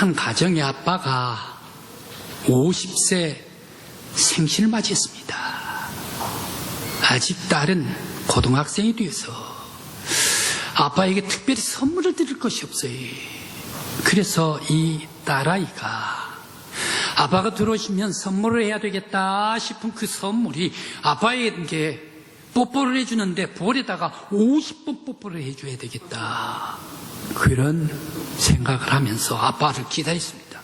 한 가정의 아빠가 50세 생신을 맞이했습니다. 아직 딸은 고등학생이 되어서 아빠에게 특별히 선물을 드릴 것이 없어요. 그래서 이 딸아이가 아빠가 들어오시면 선물을 해야 되겠다 싶은 그 선물이 아빠에게 뽀뽀를 해주는데 볼에다가 50번 뽀뽀를 해줘야 되겠다, 그런 생각을 하면서 아빠를 기다렸습니다.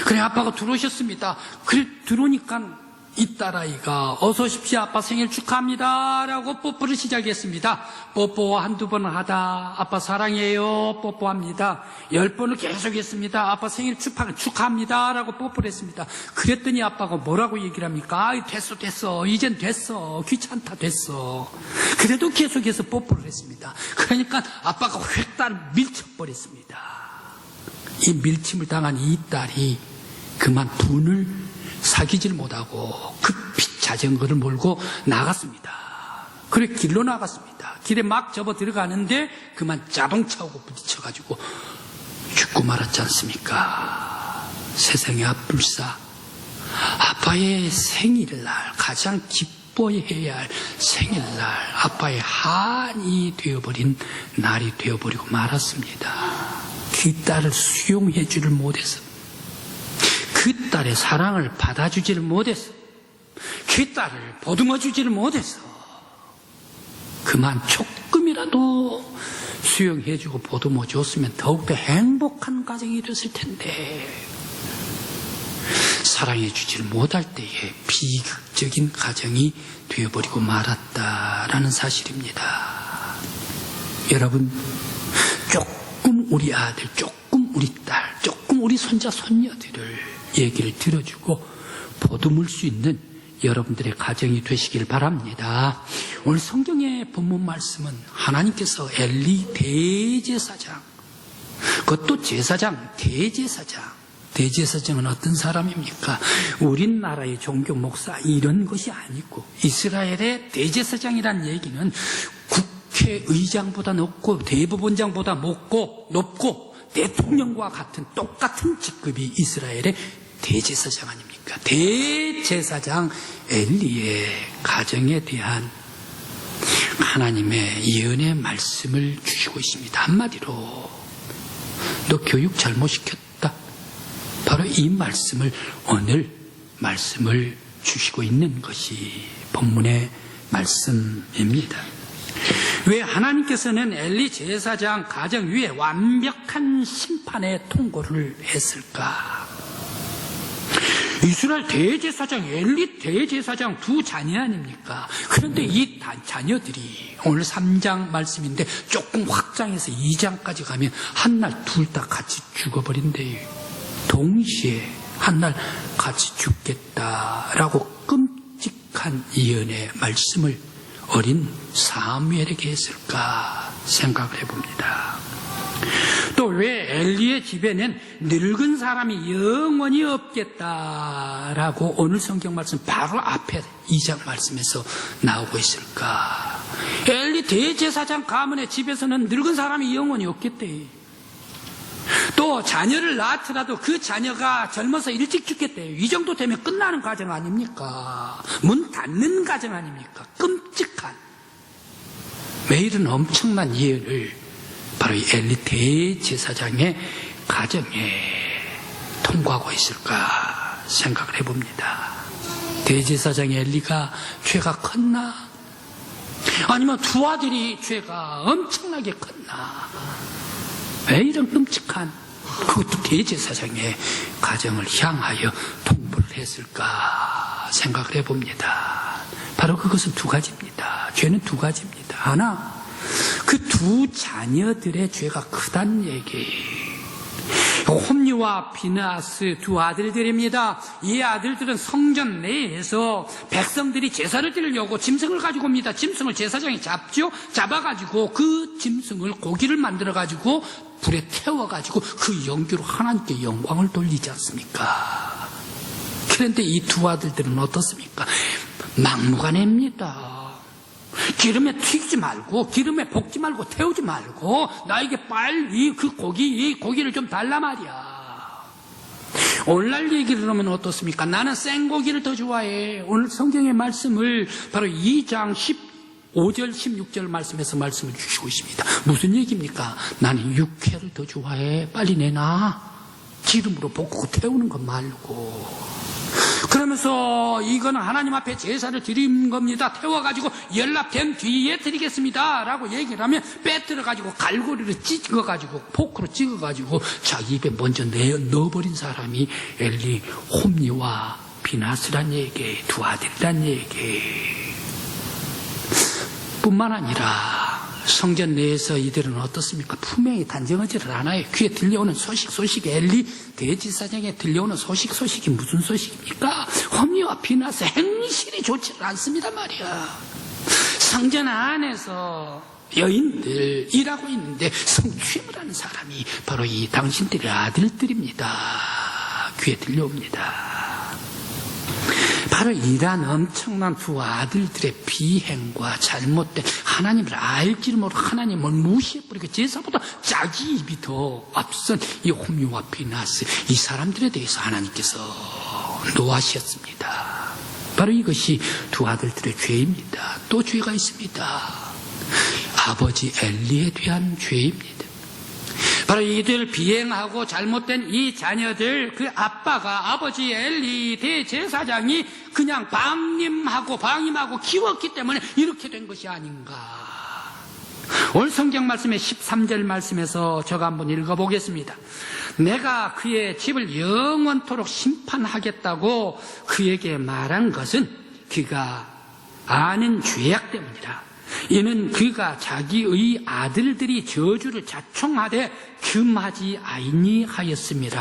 그래, 아빠가 들어오셨습니다. 그래, 들어오니까 이 딸아이가 어서 오십시오, 아빠 생일 축하합니다 라고 뽀뽀를 시작했습니다. 뽀뽀 한두 번 하다 아빠 사랑해요 뽀뽀합니다. 10번을 계속했습니다. 아빠 생일 축하합니다 라고 뽀뽀를 했습니다. 그랬더니 아빠가 뭐라고 얘기를 합니까? 아이, 됐어 이젠 됐어, 귀찮다, 됐어. 그래도 계속해서 뽀뽀를 했습니다. 그러니까 아빠가 획단 밀쳐버렸습니다. 이 밀침을 당한 이 딸이 그만 분을 사귀질 못하고 급히 자전거를 몰고 나갔습니다. 그래, 길로 나갔습니다. 길에 막 접어 들어가는데 그만 자동차하고 부딪혀가지고 죽고 말았지 않습니까? 세상의 앞불사, 아빠의 생일날, 가장 기뻐해야 할 생일날, 아빠의 한이 되어버린 날이 되어버리고 말았습니다. 그 딸을 수용해주를 못해서, 그 딸의 사랑을 받아주지를 못해서, 그 딸을 보듬어주지를 못해서 그만 조금이라도 수용해주고 보듬어줬으면 더욱더 행복한 가정이 됐을 텐데, 사랑해주지를 못할 때에 비극적인 가정이 되어버리고 말았다라는 사실입니다. 여러분, 조금 우리 아들, 조금 우리 딸, 조금 우리 손자 손녀들을 얘기를 들어주고 보듬을 수 있는 여러분들의 가정이 되시길 바랍니다. 오늘 성경의 본문 말씀은 하나님께서 엘리 대제사장, 그것도 제사장, 대제사장은 어떤 사람입니까? 우리나라의 종교 목사 이런 것이 아니고, 이스라엘의 대제사장이란 얘기는 국회의장보다 높고 대법원장보다 높고 대통령과 같은 똑같은 직급이 이스라엘의 대제사장 아닙니까? 대제사장 엘리의 가정에 대한 하나님의 예언의 말씀을 주시고 있습니다. 한마디로, 너 교육 잘못시켰다, 바로 이 말씀을, 오늘 말씀을 주시고 있는 것이 본문의 말씀입니다. 왜 하나님께서는 엘리 제사장 가정 위에 완벽한 심판의 통고를 했을까? 이스라엘 대제사장, 엘리 대제사장 두 자녀 아닙니까? 그런데 이 자녀들이 오늘 3장 말씀인데 조금 확장해서 2장까지 가면 한날 둘 다 같이 죽어버린대요. 동시에 한날 같이 죽겠다라고 끔찍한 예언의 말씀을 어린 사무엘에게 했을까 생각을 해봅니다. 또 왜 엘리의 집에는 늙은 사람이 영원히 없겠다라고 오늘 성경 말씀 바로 앞에 2장 말씀에서 나오고 있을까? 엘리 대제사장 가문의 집에서는 늙은 사람이 영원히 없겠대. 또 자녀를 낳더라도 그 자녀가 젊어서 일찍 죽겠대요. 이 정도 되면 끝나는 가정 아닙니까? 문 닫는 가정 아닙니까? 끔찍한, 왜 이런 엄청난 예언을 바로 이 엘리 대제사장의 가정에 통과하고 있을까 생각을 해봅니다. 대제사장 엘리가 죄가 컸나? 아니면 두 아들이 죄가 엄청나게 컸나? 왜 이런 끔찍한, 그것도 대제사장의 가정을 향하여 통보를 했을까 생각을 해봅니다. 바로 그것은 두 가지입니다. 죄는 두 가지입니다. 하나, 그 두 자녀들의 죄가 크다는 얘기. 홈리와 비느하스 두 아들들입니다. 이 아들들은 성전 내에서 백성들이 제사를 드리려고 짐승을 가지고 옵니다. 짐승을 제사장이 잡아가지고 그 짐승을 고기를 만들어가지고 불에 태워가지고 그 연기로 하나님께 영광을 돌리지 않습니까? 그런데 이 두 아들들은 어떻습니까? 막무가내입니다. 기름에 튀기지 말고, 기름에 볶지 말고, 태우지 말고, 나에게 빨리 그 고기를 좀 달라 말이야. 오늘날 얘기를 하면 어떻습니까? 나는 생고기를 더 좋아해. 오늘 성경의 말씀을 바로 2장 15절 16절 말씀에서 말씀을 주시고 있습니다. 무슨 얘기입니까? 나는 육회를 더 좋아해. 빨리 내놔. 기름으로 볶고 태우는 것 말고. 그러면서 이거는 하나님 앞에 제사를 드리는 겁니다. 태워가지고 연락된 뒤에 드리겠습니다 라고 얘기를 하면 빼뜨려가지고 갈고리를 찍어가지고 포크로 찍어가지고 자기 입에 먼저 넣어버린 사람이 엘리, 홈리와 비나스란 얘기, 두 아들이란 얘기. 뿐만 아니라 성전 내에서 이들은 어떻습니까? 분명히 단정하지를 않아요. 귀에 들려오는 소식 엘리 대지사장에 들려오는 소식이 무슨 소식입니까? 홈리와 비나스 행실이 좋지를 않습니다 말이야. 성전 안에서 여인들 일하고 있는데 성추임을 하는 사람이 바로 이 당신들의 아들들입니다. 귀에 들려옵니다. 바로 이러한 엄청난 두 아들들의 비행과 잘못된 하나님을 알지를 모르고 하나님을 무시해버리고 제사보다 자기 입이 더 앞선 이 홈리와 비나스, 이 사람들에 대해서 하나님께서 노하셨습니다. 바로 이것이 두 아들들의 죄입니다. 또 죄가 있습니다. 아버지 엘리에 대한 죄입니다. 바로 이들 비행하고 잘못된 이 자녀들, 그 아빠가 아버지 엘리 대제사장이 그냥 방임하고 키웠기 때문에 이렇게 된 것이 아닌가. 오늘 성경 말씀의 13절 말씀에서 제가 한번 읽어보겠습니다. 내가 그의 집을 영원토록 심판하겠다고 그에게 말한 것은 그가 아는 죄악 때문이라. 이는 그가 자기의 아들들이 저주를 자청하되 금하지 아니하였습니다.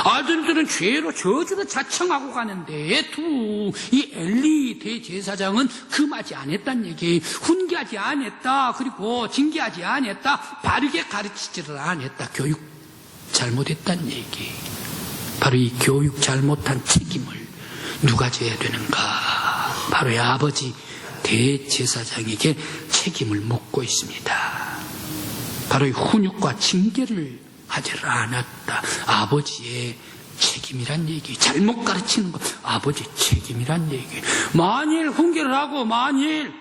아들들은 죄로 저주를 자청하고 가는데 이 엘리 대제사장은 금하지 않았다는 얘기, 훈계하지 않았다, 그리고 징계하지 않았다, 바르게 가르치지를 않았다, 교육 잘못했다는 얘기. 바로 이 교육 잘못한 책임을 누가 져야 되는가? 바로 이 아버지 대제사장에게 책임을 묻고 있습니다. 바로 이 훈육과 징계를 하지를 않았다. 아버지의 책임이란 얘기. 잘못 가르치는 것, 아버지의 책임이란 얘기. 만일 훈계를 하고 만일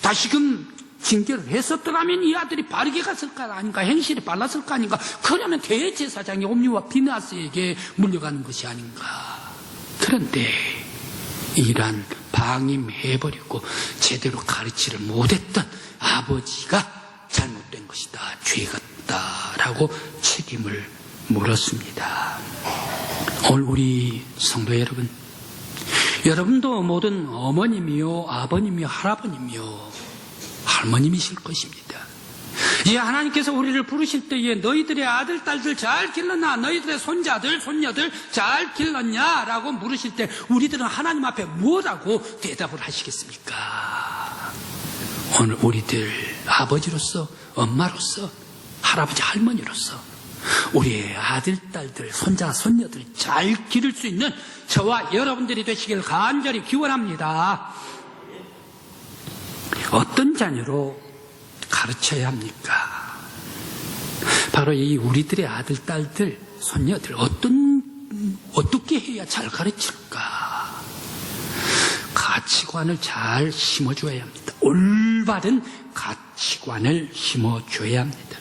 다시금 징계를 했었더라면 이 아들이 바르게 갔을까 아닌가, 행실이 빨랐을까 아닌가. 그러면 대제사장이 홈리와 비나스에게 물려가는 것이 아닌가. 그런데 이란 방임해버리고 제대로 가르치를 못했던 아버지가 잘못된 것이다, 죄 같다라고 책임을 물었습니다. 오늘 우리 성도 여러분, 여러분도 모든 어머님이요, 아버님이요, 할아버님이요, 할머님이실 것입니다. 이 하나님께서 우리를 부르실 때에 너희들의 아들, 딸들 잘 길렀나? 너희들의 손자들, 손녀들 잘 길렀냐라고 물으실 때 우리들은 하나님 앞에 뭐라고 대답을 하시겠습니까? 오늘 우리들 아버지로서, 엄마로서, 할아버지, 할머니로서 우리의 아들, 딸들, 손자, 손녀들 잘 기를 수 있는 저와 여러분들이 되시길 간절히 기원합니다. 어떤 자녀로 가르쳐야 합니까? 바로 이 우리들의 아들, 딸들, 손녀들 어떻게 해야 잘 가르칠까? 가치관을 잘 심어줘야 합니다. 올바른 가치관을 심어줘야 합니다.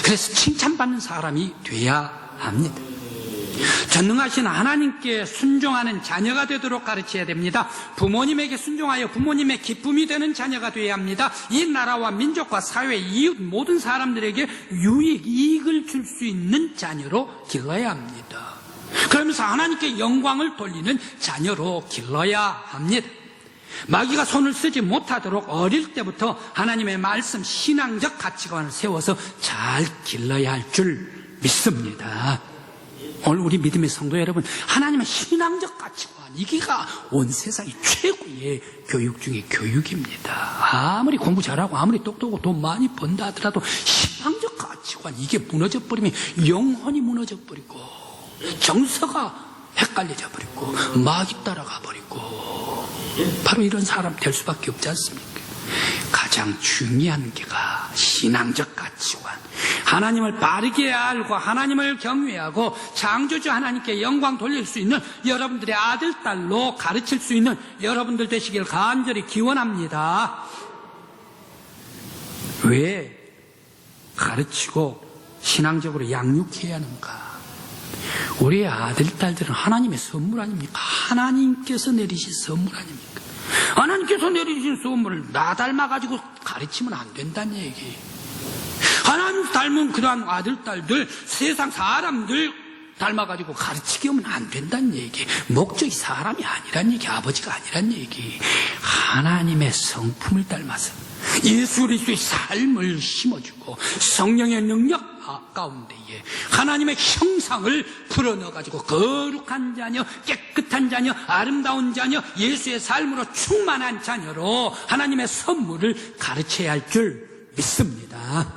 그래서 칭찬받는 사람이 돼야 합니다. 전능하신 하나님께 순종하는 자녀가 되도록 가르쳐야 됩니다. 부모님에게 순종하여 부모님의 기쁨이 되는 자녀가 되어야 합니다. 이 나라와 민족과 사회, 이웃 모든 사람들에게 이익을 줄 수 있는 자녀로 길러야 합니다. 그러면서 하나님께 영광을 돌리는 자녀로 길러야 합니다. 마귀가 손을 쓰지 못하도록 어릴 때부터 하나님의 말씀, 신앙적 가치관을 세워서 잘 길러야 할 줄 믿습니다. 오늘 우리 믿음의 성도 여러분, 하나님의 신앙적 가치관, 이게가 온 세상의 최고의 교육 중에 교육입니다. 아무리 공부 잘하고 아무리 똑똑하고 돈 많이 번다 하더라도 신앙적 가치관, 이게 무너져버리면 영혼이 무너져버리고 정서가 헷갈려져 버리고 마귀 따라가 버리고 바로 이런 사람 될 수밖에 없지 않습니까? 가장 중요한 게가 신앙적 가치관, 하나님을 바르게 알고 하나님을 경외하고 창조주 하나님께 영광 돌릴 수 있는 여러분들의 아들, 딸로 가르칠 수 있는 여러분들 되시길 간절히 기원합니다. 왜 가르치고 신앙적으로 양육해야 하는가? 우리의 아들, 딸들은 하나님의 선물 아닙니까? 하나님께서 내리신 선물 아닙니까? 하나님께서 내리신 선물을 나 닮아가지고 가르치면 안 된다는 얘기. 하나님 닮은 그러한 아들, 딸들, 세상 사람들 닮아가지고 가르치게 하면 안 된다는 얘기. 목적이 사람이 아니란 얘기, 아버지가 아니란 얘기. 하나님의 성품을 닮아서 예수 그리스도의 삶을 심어주고 성령의 능력 가운데에 하나님의 형상을 불어넣어가지고 거룩한 자녀, 깨끗한 자녀, 아름다운 자녀, 예수의 삶으로 충만한 자녀로 하나님의 선물을 가르쳐야 할 줄 믿습니다.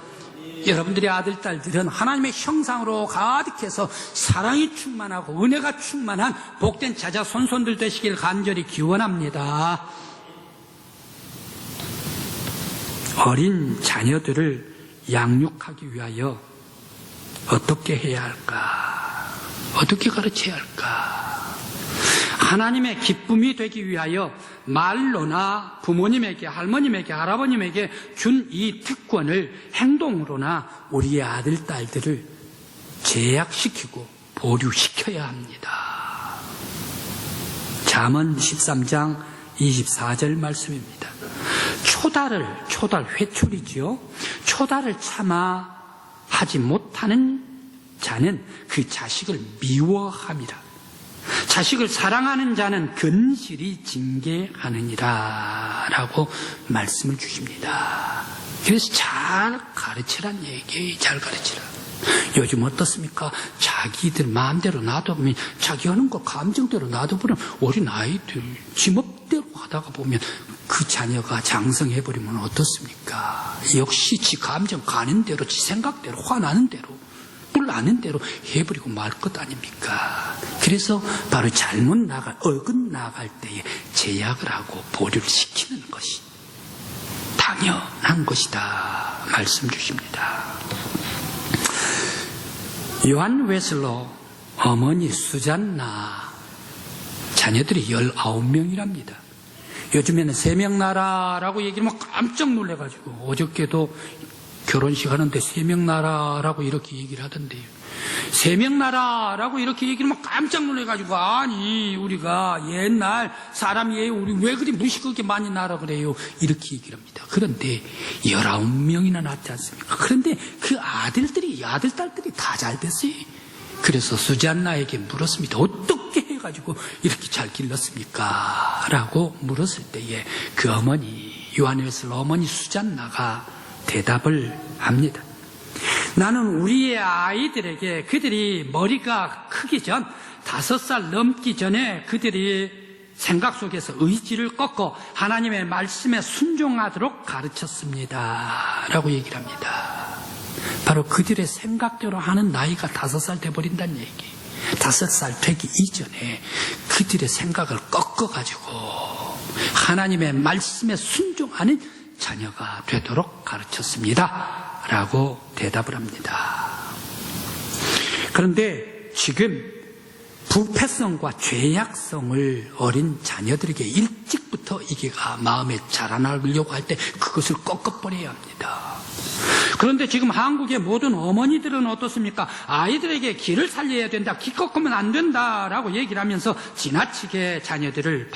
여러분들의 아들, 딸들은 하나님의 형상으로 가득해서 사랑이 충만하고 은혜가 충만한 복된 자자 손손들 되시길 간절히 기원합니다. 어린 자녀들을 양육하기 위하여 어떻게 해야 할까? 어떻게 가르쳐야 할까? 하나님의 기쁨이 되기 위하여 말로나 부모님에게, 할머님에게, 할아버님에게 준 이 특권을 행동으로나 우리의 아들, 딸들을 제약시키고 보류시켜야 합니다. 잠언 13장 24절 말씀입니다. 회초리지요. 초달을 참아 하지 못하는 자는 그 자식을 미워함이라. 자식을 사랑하는 자는 근실이 징계하느니라 라고 말씀을 주십니다. 그래서 잘 가르치란 얘기, 잘 가르치라. 요즘 어떻습니까? 자기들 마음대로 놔두면, 자기 하는 거 감정대로 놔두면 어린 아이들 지멋대로 하다가 보면 그 자녀가 장성해버리면 어떻습니까? 역시 지 감정 가는 대로, 지 생각대로, 화나는 대로, 뿔나는 대로 해버리고 말 것 아닙니까? 그래서 바로 어긋나갈 때에 제약을 하고 보류를 시키는 것이 당연한 것이다 말씀 주십니다. 요한 웨슬로 어머니 수잔나 자녀들이 19명이랍니다. 요즘에는 3명 나라라고 얘기하면 깜짝 놀래가지고 어저께도 결혼식 하는데 3명 나라라고 이렇게 얘기를 하던데요. 3명 나라라고 이렇게 얘기하면 깜짝 놀래가지고, 아니 우리가 옛날 사람이에요, 우리 왜 그리 무식하게 많이 나라 그래요, 이렇게 얘기를 합니다. 그런데 19명이나 낳지 않습니까? 그런데 그 아들, 딸들이 다 잘 됐어요. 그래서 수잔나에게 물었습니다. 어떻게 해가지고 이렇게 잘 길렀습니까? 라고 물었을 때에 그 어머니, 요한웨슬로 어머니 수잔나가 대답을 합니다. 나는 우리의 아이들에게 그들이 머리가 크기 전, 5살 넘기 전에 그들이 생각 속에서 의지를 꺾고 하나님의 말씀에 순종하도록 가르쳤습니다. 라고 얘기를 합니다. 바로 그들의 생각대로 하는 나이가 5살 돼버린다는 얘기. 5살 되기 이전에 그들의 생각을 꺾어가지고 하나님의 말씀에 순종하는 자녀가 되도록 가르쳤습니다. 라고 대답을 합니다. 그런데 지금 부패성과 죄악성을 어린 자녀들에게 일찍부터 이게가 마음에 자라나려고 할 때 그것을 꺾어버려야 합니다. 그런데 지금 한국의 모든 어머니들은 어떻습니까? 아이들에게 기를 살려야 된다, 기 꺾으면 안 된다라고 얘기를 하면서 지나치게 자녀들을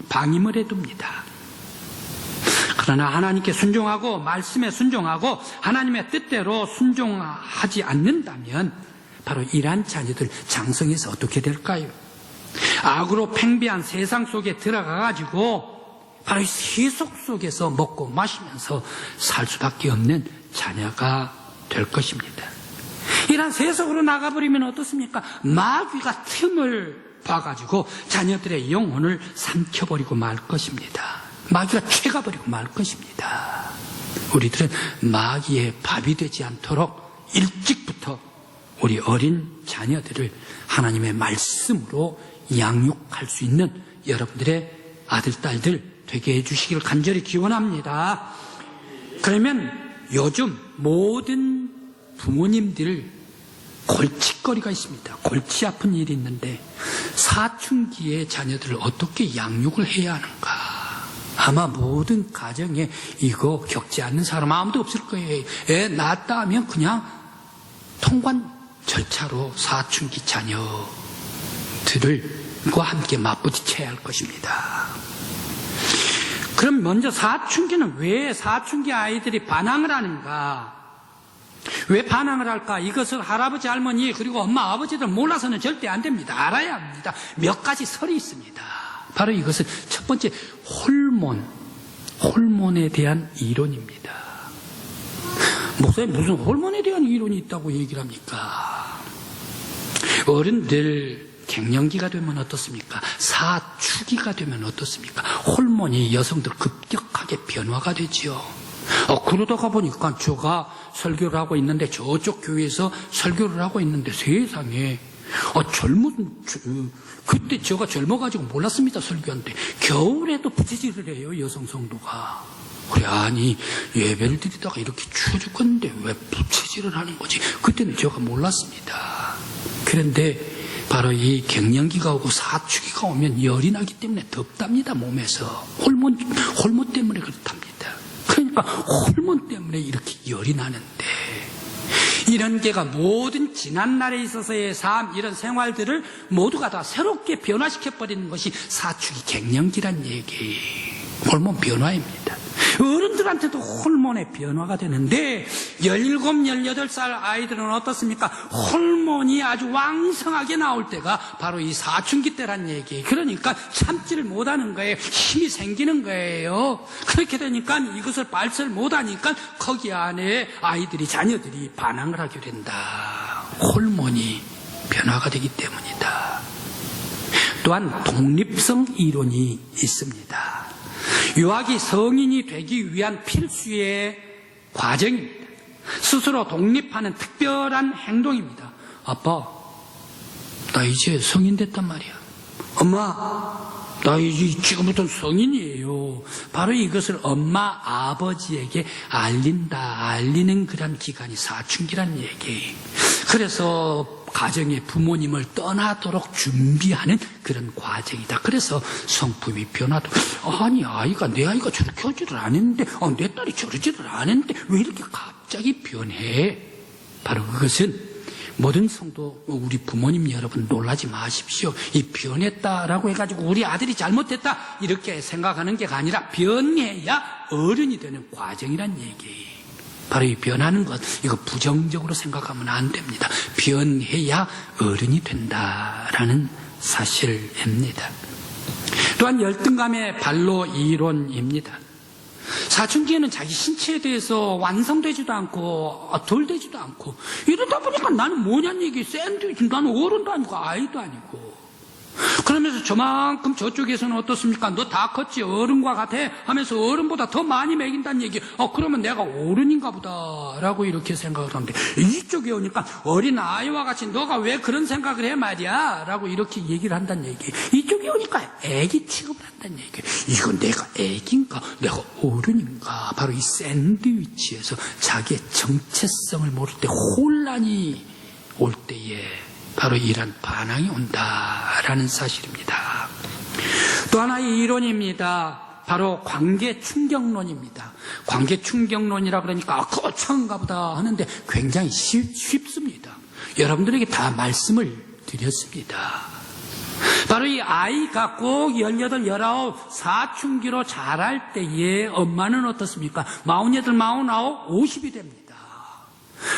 방임을 해둡니다. 그러나 하나님께 순종하고 말씀에 순종하고 하나님의 뜻대로 순종하지 않는다면 바로 이러한 자녀들 장성해서 어떻게 될까요? 악으로 팽배한 세상 속에 들어가가지고 바로 이 세속 속에서 먹고 마시면서 살 수밖에 없는 자녀가 될 것입니다. 이런 세속으로 나가버리면 어떻습니까? 마귀가 틈을 봐가지고 자녀들의 영혼을 삼켜버리고 말 것입니다. 마귀가 채가버리고 말 것입니다. 우리들은 마귀의 밥이 되지 않도록 일찍부터 우리 어린 자녀들을 하나님의 말씀으로 양육할 수 있는 여러분들의 아들, 딸들 되게 해주시길 간절히 기원합니다. 그러면 요즘 모든 부모님들 골칫거리가 있습니다. 골치 아픈 일이 있는데 사춘기의 자녀들을 어떻게 양육을 해야 하는가. 아마 모든 가정에 이거 겪지 않는 사람 아무도 없을 거예요. 애 낳았다 하면 그냥 통관 절차로 사춘기 자녀들과 함께 맞부딪혀야 할 것입니다. 그럼 먼저 사춘기는 왜 사춘기 아이들이 반항을 하는가? 왜 반항을 할까? 이것을 할아버지, 할머니, 그리고 엄마, 아버지들 몰라서는 절대 안 됩니다. 알아야 합니다. 몇 가지 설이 있습니다. 바로 이것은 첫 번째, 호르몬에 대한 이론입니다. 목사님, 무슨 호르몬에 대한 이론이 있다고 얘기를 합니까? 어른들 갱년기가 되면 어떻습니까? 사춘기가 되면 어떻습니까? 호르몬이 여성들 급격하게 변화가 되지요. 그러다가 보니까 제가 설교를 하고 있는데 저쪽 교회에서 설교를 하고 있는데 세상에 그때 제가 젊어가지고 몰랐습니다. 설교한테 겨울에도 부채질을 해요. 여성 성도가. 그래, 아니 예배를 드리다가 이렇게 추워 죽겠는데 왜 부채질을 하는 거지? 그때는 제가 몰랐습니다. 그런데 바로 이 갱년기가 오고 사춘기가 오면 열이 나기 때문에 덥답니다. 몸에서 호르몬 때문에 그렇답니다. 그러니까 호르몬 때문에 이렇게 열이 나는데 이런 게가 모든 지난날에 있어서의 삶, 이런 생활들을 모두가 다 새롭게 변화시켜버리는 것이 사춘기 갱년기란 얘기, 호르몬 변화입니다. 어른들한테도 호르몬의 변화가 되는데 17, 18살 아이들은 어떻습니까? 호르몬이 아주 왕성하게 나올 때가 바로 이 사춘기 때란 얘기. 그러니까 참지를 못하는 거예요. 힘이 생기는 거예요. 그렇게 되니까 이것을 발설 못하니까 거기 안에 아이들이, 자녀들이 반항을 하게 된다. 호르몬이 변화가 되기 때문이다. 또한 독립성 이론이 있습니다. 유아기 성인이 되기 위한 필수의 과정입니다. 스스로 독립하는 특별한 행동입니다. 아빠, 나 이제 성인 됐단 말이야. 엄마, 나 이제 지금부터 성인이에요. 바로 이것을 엄마, 아버지에게 알리는 그런 기간이 사춘기란 얘기. 그래서 가정의 부모님을 떠나도록 준비하는 그런 과정이다. 그래서 성품이 변화도, 아니 내 아이가 저렇게 하지를 않았는데, 내 딸이 저러지를 않았는데 왜 이렇게 갑자기 변해? 바로 그것은 모든 성도, 우리 부모님 여러분 놀라지 마십시오. 이 변했다라고 해가지고 우리 아들이 잘못했다 이렇게 생각하는 게 아니라 변해야 어른이 되는 과정이란 얘기. 바로 이 변하는 것, 이거 부정적으로 생각하면 안 됩니다. 변해야 어른이 된다라는 사실입니다. 또한 열등감의 반로 이론입니다. 사춘기에는 자기 신체에 대해서 완성되지도 않고 덜 되지도 않고 이러다 보니까 나는 뭐냐는 얘기, 샌드위치, 나는 어른도 아니고 아이도 아니고. 그러면서 저만큼 저쪽에서는 어떻습니까? 너 다 컸지, 어른과 같아 하면서 어른보다 더 많이 먹인다는 얘기. 그러면 내가 어른인가 보다 라고 이렇게 생각을 하는데, 이쪽에 오니까 어린 아이와 같이 너가 왜 그런 생각을 해 말이야 라고 이렇게 얘기를 한다는 얘기. 이쪽에 오니까 애기 취급을 한다는 얘기. 이건 내가 애기인가 내가 어른인가. 바로 이 샌드위치에서 자기의 정체성을 모를 때, 혼란이 올 때에 바로 이런 반항이 온다라는 사실입니다. 또 하나의 이론입니다. 바로 관계 충격론입니다. 관계 충격론이라 그러니까 거창한가 보다 하는데 굉장히 쉽습니다. 여러분들에게 다 말씀을 드렸습니다. 바로 이 아이가 꼭 18, 19 사춘기로 자랄 때에 엄마는 어떻습니까? 48, 49, 50이 됩니다.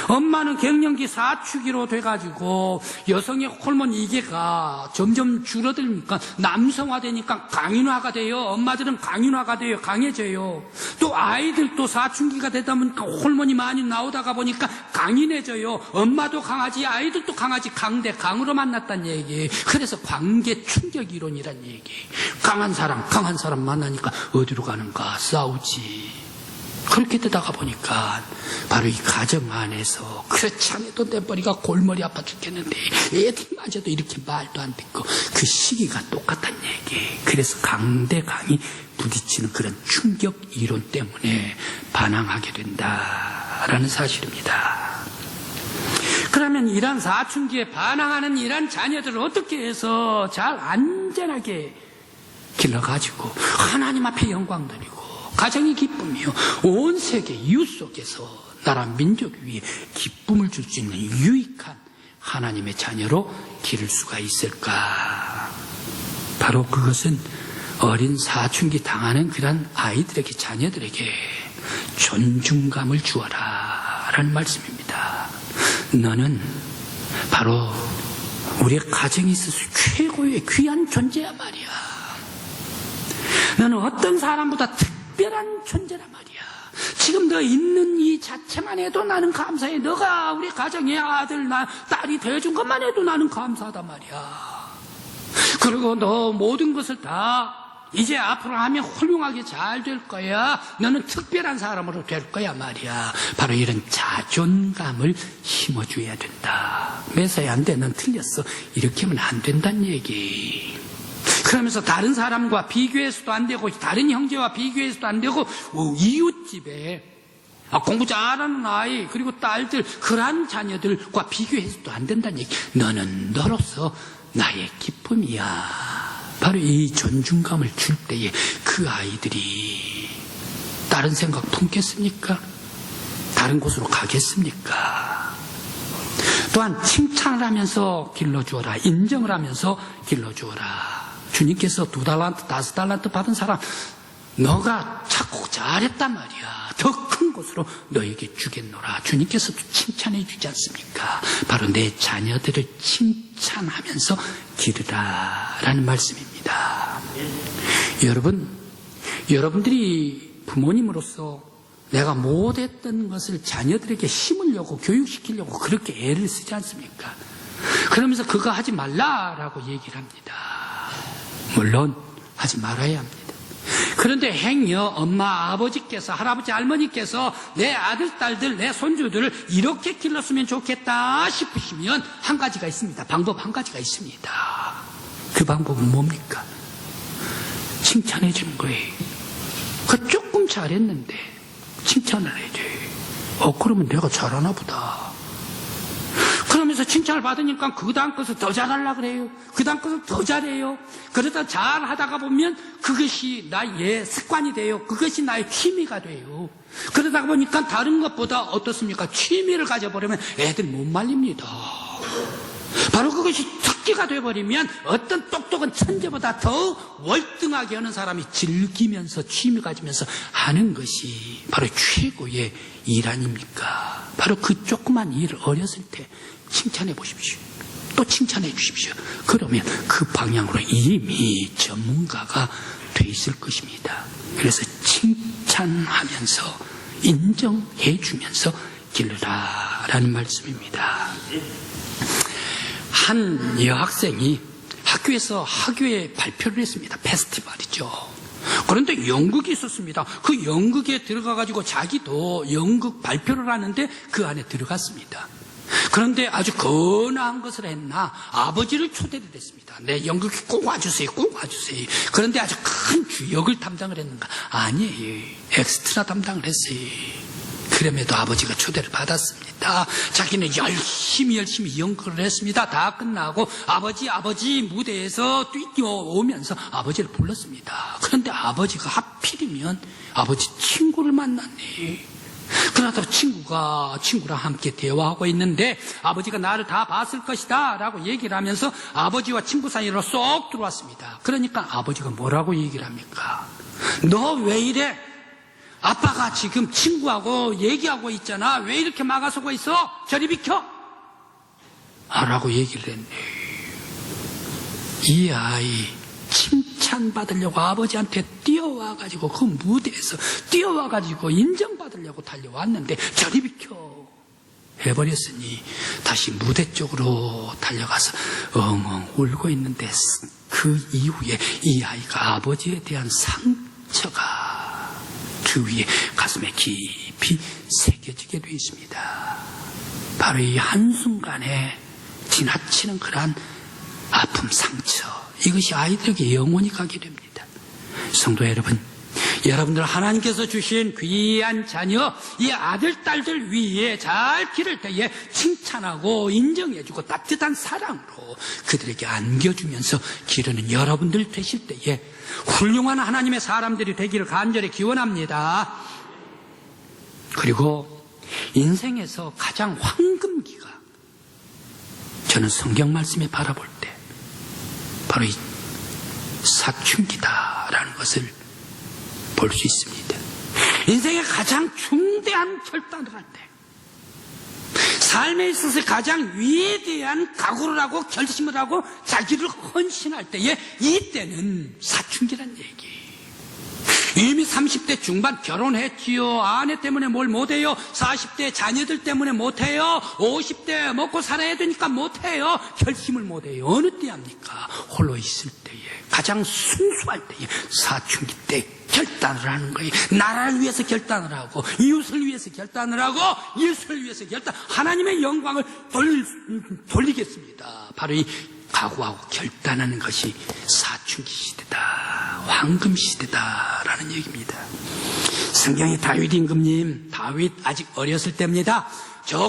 엄마는 갱년기 사춘기로 돼가지고 여성의 호르몬 이계가 점점 줄어들니까 남성화되니까 강인화가 돼요. 엄마들은 강인화가 돼요. 강해져요. 또 아이들도 사춘기가 되다 보니까 호르몬이 많이 나오다가 보니까 강인해져요. 엄마도 강하지, 아이들도 강하지. 강대 강으로 만났다는 얘기. 그래서 관계 충격 이론이란 얘기. 강한 사람 만나니까 어디로 가는가? 싸우지. 그렇게 되다가 보니까 바로 이 가정 안에서 그렇지 않아도 내 머리가 골머리 아파 죽겠는데 애들마저도 이렇게 말도 안 듣고 그 시기가 똑같다는 얘기. 그래서 강대 강이 부딪히는 그런 충격 이론 때문에 반항하게 된다라는 사실입니다. 그러면 이런 사춘기에 반항하는 이런 자녀들을 어떻게 해서 잘 안전하게 길러가지고 하나님 앞에 영광 드리고 가정이 기쁨이요 온 세계 이웃 속에서 나라 민족 위에 기쁨을 줄 수 있는 유익한 하나님의 자녀로 기를 수가 있을까? 바로 그것은 어린 사춘기 당하는 그런 아이들에게 자녀들에게 존중감을 주어라 라는 말씀입니다. 너는 바로 우리의 가정에 있어서 최고의 귀한 존재야 말이야. 너는 어떤 사람보다 특별한 존재란 말이야. 지금 너 있는 이 자체만 해도 나는 감사해. 너가 우리 가정의 아들, 딸이 되어준 것만 해도 나는 감사하단 말이야. 그리고 너 모든 것을 다 이제 앞으로 하면 훌륭하게 잘 될 거야. 너는 특별한 사람으로 될 거야 말이야. 바로 이런 자존감을 심어줘야 된다. 매사에 안 돼, 넌 틀렸어. 이렇게 하면 안 된다는 얘기. 그러면서 다른 사람과 비교해서도 안 되고 다른 형제와 비교해서도 안 되고 이웃집에 공부 잘하는 아이 그리고 딸들 그러한 자녀들과 비교해서도 안 된다는 얘기. 너는 너로서 나의 기쁨이야. 바로 이 존중감을 줄 때에 그 아이들이 다른 생각 품겠습니까? 다른 곳으로 가겠습니까? 또한 칭찬을 하면서 길러주어라. 인정을 하면서 길러주어라. 주님께서 2달란트, 5달란트 받은 사람 너가 자꾸 잘했단 말이야. 더 큰 곳으로 너에게 주겠노라. 주님께서도 칭찬해 주지 않습니까? 바로 내 자녀들을 칭찬하면서 기르라 라는 말씀입니다. 여러분들이 부모님으로서 내가 못했던 것을 자녀들에게 심으려고 교육시키려고 그렇게 애를 쓰지 않습니까? 그러면서 그거 하지 말라라고 얘기를 합니다. 물론 하지 말아야 합니다. 그런데 행여 엄마, 아버지께서, 할아버지, 할머니께서 내 아들, 딸들, 내 손주들을 이렇게 길렀으면 좋겠다 싶으시면 한 가지가 있습니다. 방법 한 가지가 있습니다. 그 방법은 뭡니까? 칭찬해 주는 거예요. 그 조금 잘했는데 칭찬을 해줘요. 그러면 내가 잘하나 보다. 그러면서 칭찬을 받으니까 그 다음 것을 더 잘하려고 그래요. 그 다음 것을 더 잘해요. 그러다 잘하다가 보면 그것이 나의 습관이 돼요. 그것이 나의 취미가 돼요. 그러다 보니까 다른 것보다 어떻습니까? 취미를 가져버리면 애들 못 말립니다. 바로 그것이 특기가 돼버리면 어떤 똑똑한 천재보다 더 월등하게 하는 사람이 즐기면서 취미 가지면서 하는 것이 바로 최고의 일 아닙니까? 바로 그 조그만 일을 어렸을 때 칭찬해 보십시오. 또 칭찬해 주십시오. 그러면 그 방향으로 이미 전문가가 돼 있을 것입니다. 그래서 칭찬하면서 인정해 주면서 길러라라는 말씀입니다. 한 여학생이 학교에서 학교에 발표를 했습니다. 페스티벌이죠. 그런데 연극이 있었습니다. 그 연극에 들어가가지고 자기도 연극 발표를 하는데 그 안에 들어갔습니다. 그런데 아주 건아한 것을 했나 아버지를 초대를 했습니다. 네, 연극에 꼭 와주세요. 꼭 와주세요. 그런데 아주 큰 주역을 담당을 했는가? 아니에요. 엑스트라 담당을 했어요. 그럼에도 아버지가 초대를 받았습니다. 자기는 열심히 연극을 했습니다. 다 끝나고 아버지 무대에서 뛰어오면서 아버지를 불렀습니다. 그런데 아버지가 하필이면 아버지 친구를 만났네. 그러다 친구랑 함께 대화하고 있는데 아버지가 나를 다 봤을 것이다 라고 얘기를 하면서 아버지와 친구 사이로 쏙 들어왔습니다. 그러니까 아버지가 뭐라고 얘기를 합니까? 너 왜 이래? 아빠가 지금 친구하고 얘기하고 있잖아. 왜 이렇게 막아서고 있어? 저리 비켜! 라고 얘기를 했네. 이 아이 칭찬받으려고 아버지한테 뛰어와가지고 그 무대에서 뛰어와가지고 인정받으려고 달려왔는데 저리 비켜 해버렸으니 다시 무대 쪽으로 달려가서 엉엉 울고 있는데 그 이후에 이 아이가 아버지에 대한 상처가 그 위에 가슴에 깊이 새겨지게 되어 있습니다. 바로 이 한순간에 지나치는 그러한 아픔, 상처, 이것이 아이들에게 영원히 가게 됩니다. 성도 여러분, 여러분들 하나님께서 주신 귀한 자녀, 이 아들, 딸들 위에 잘 기를 때에 칭찬하고 인정해주고 따뜻한 사랑으로 그들에게 안겨주면서 기르는 여러분들 되실 때에 훌륭한 하나님의 사람들이 되기를 간절히 기원합니다. 그리고 인생에서 가장 황금기가 저는 성경 말씀에 바라볼 때 바로 이 사춘기다라는 것을 볼 수 있습니다. 인생의 가장 중대한 결단을 할 때, 삶에 있어서 가장 위대한 각오를 하고 결심을 하고 자기를 헌신할 때에 이때는 사춘기란 얘기. 이미 30대 중반 결혼했지요. 아내 때문에 뭘 못해요. 40대 자녀들 때문에 못해요. 50대 먹고 살아야 되니까 못해요. 결심을 못해요. 어느 때 합니까? 홀로 있을 때에, 가장 순수할 때에, 사춘기 때 결단을 하는 거예요. 나라를 위해서 결단을 하고, 이웃을 위해서 결단을 하고, 일을 위해서 하나님의 영광을 돌리겠습니다. 바로 이 각오하고 결단하는 것이 사춘기 시대다, 황금 시대다라는 얘기입니다. 성경의 다윗 임금님, 다윗 아직 어렸을 때입니다. 저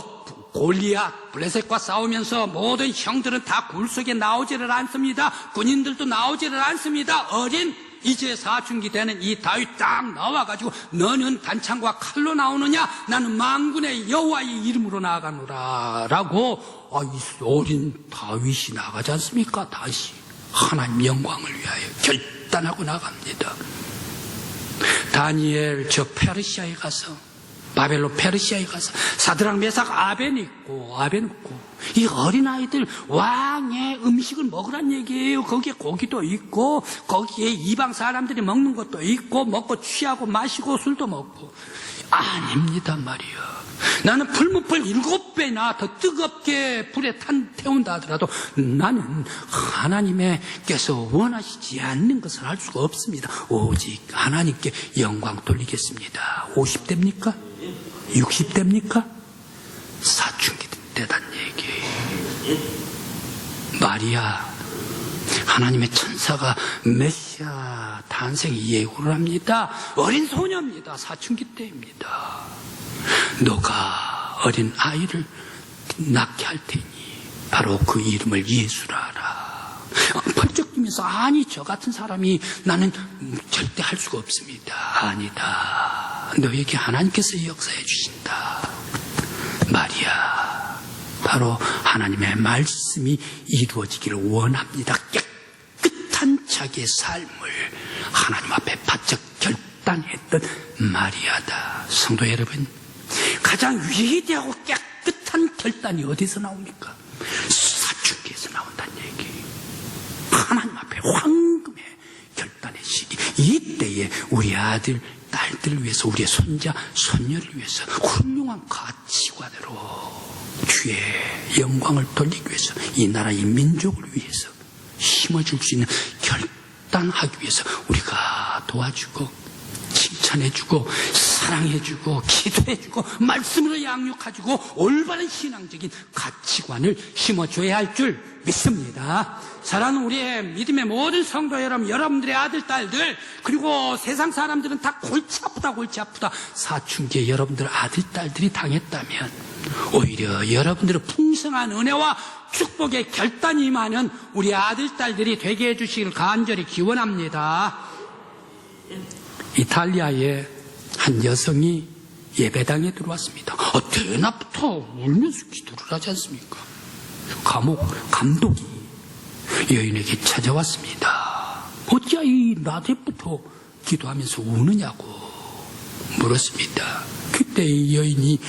골리앗 블레셋과 싸우면서 모든 형들은 다 굴 속에 나오지를 않습니다. 군인들도 나오지를 않습니다. 어린 이제 사춘기 되는 이 다윗 딱 나와가지고 너는 단창과 칼로 나오느냐? 나는 만군의 여호와의 이름으로 나아가노라 라고 이 어린 다윗이 나가지 않습니까? 다시 하나님 영광을 위하여 결단하고 나갑니다. 다니엘 저 페르시아에 가서, 바벨론 페르시아에 가서 사드락 메삭 아벤있고 이 어린아이들 왕의 음식을 먹으란 얘기예요. 거기에 고기도 있고 거기에 이방 사람들이 먹는 것도 있고 먹고 취하고 마시고 술도 먹고. 아닙니다 말이야. 나는 풀무불 7배나 더 뜨겁게 불에 태운다 하더라도 나는 하나님께서 원하시지 않는 것을 할 수가 없습니다. 오직 하나님께 영광 돌리겠습니다. 50대입니까? 60대입니까? 사춘기 때단 얘기. 마리아, 하나님의 천사가 메시아 탄생이 예고를 합니다. 어린 소녀입니다. 사춘기 때입니다. 너가 어린 아이를 낳게 할 테니 바로 그 이름을 예수라 하라. 펄쩍 뛰면서 아니 저 같은 사람이 나는 절대 할 수가 없습니다. 아니다. 너에게 하나님께서 역사해 주신다. 마리아, 바로 하나님의 말씀이 이루어지기를 원합니다. 깨끗한 자기의 삶을 하나님 앞에 바짝 결단했던 마리아다. 성도 여러분, 가장 위대하고 깨끗한 결단이 어디서 나옵니까? 사춘기에서 나온다는 얘기. 하나님 앞에 황금의 결단의 시기. 이때에 우리 아들, 딸들을 위해서, 우리의 손자, 손녀를 위해서 훌륭한 가치관으로 주의 영광을 돌리기 위해서, 이 나라, 이 민족을 위해서 힘을 줄 수 있는 결단하기 위해서 우리가 도와주고 칭찬해주고 사랑해주고 기도해주고 말씀으로 양육해주고 올바른 신앙적인 가치관을 심어줘야 할 줄 믿습니다. 사랑하는 우리의 믿음의 모든 성도 여러분, 여러분들의 아들, 딸들, 그리고 세상 사람들은 다 골치 아프다 사춘기에 여러분들 아들, 딸들이 당했다면 오히려 여러분들의 풍성한 은혜와 축복의 결단이 임하는 우리 아들, 딸들이 되게 해주시길 간절히 기원합니다. 이탈리아의 한 여성이 예배당에 들어왔습니다. 대낮부터 울면서 기도를 하지 않습니까? 감독이 여인에게 찾아왔습니다. 어찌 이 낮에부터 기도하면서 우느냐고 물었습니다. 그때 이 여인이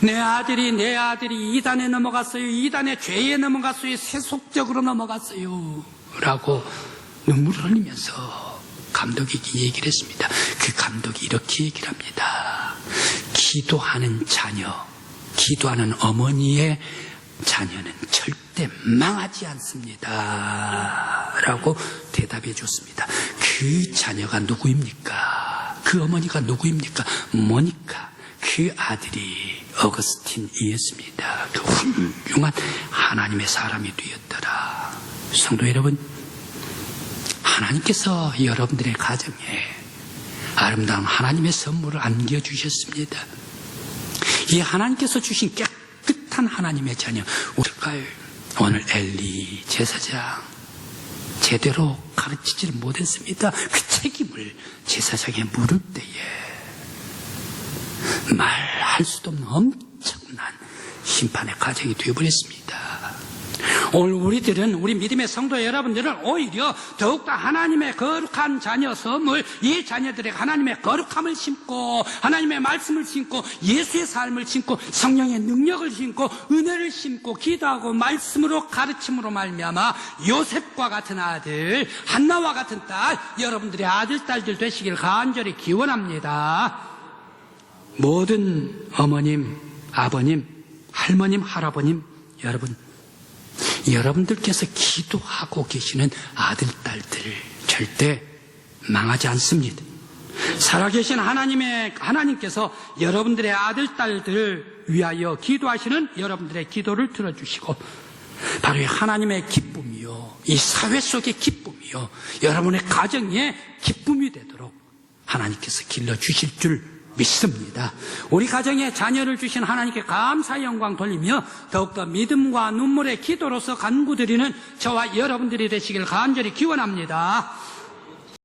내 아들이 이단에 넘어갔어요. 이단의 죄에 넘어갔어요. 세속적으로 넘어갔어요. 라고 눈물을 흘리면서 감독에게 얘기를 했습니다. 그 감독이 이렇게 얘기를 합니다. 기도하는 자녀, 기도하는 어머니의 자녀는 절대 망하지 않습니다. 라고 대답해 줬습니다. 그 자녀가 누구입니까? 그 어머니가 누구입니까? 모니카. 그 아들이 어거스틴이었습니다. 그 훌륭한 하나님의 사람이 되었더라. 성도 여러분, 하나님께서 여러분들의 가정에 아름다운 하나님의 선물을 안겨주셨습니다. 이 하나님께서 주신 깨끗한 하나님의 자녀, 우리일까요? 오늘 엘리 제사장 제대로 가르치지를 못했습니다. 그 책임을 제사장에 물을 때에 말할 수도 없는 엄청난 심판의 과정이 되어버렸습니다. 오늘 우리들은, 우리 믿음의 성도 여러분들은 오히려 더욱더 하나님의 거룩한 자녀 섬을, 이 자녀들에게 하나님의 거룩함을 심고 하나님의 말씀을 심고 예수의 삶을 심고 성령의 능력을 심고 은혜를 심고 기도하고 말씀으로 가르침으로 말미암아 요셉과 같은 아들, 한나와 같은 딸, 여러분들의 아들, 딸들 되시길 간절히 기원합니다. 모든 어머님, 아버님, 할머님, 할아버님, 여러분들께서 기도하고 계시는 아들, 딸들 절대 망하지 않습니다. 살아계신 하나님께서 여러분들의 아들, 딸들 위하여 기도하시는 여러분들의 기도를 들어주시고, 바로 이 하나님의 기쁨이요, 이 사회 속의 기쁨이요, 여러분의 가정의 기쁨이 되도록 하나님께서 길러주실 줄 믿습니다. 우리 가정에 자녀를 주신 하나님께 감사의 영광 돌리며 더욱더 믿음과 눈물의 기도로서 간구드리는 저와 여러분들이 되시길 간절히 기원합니다.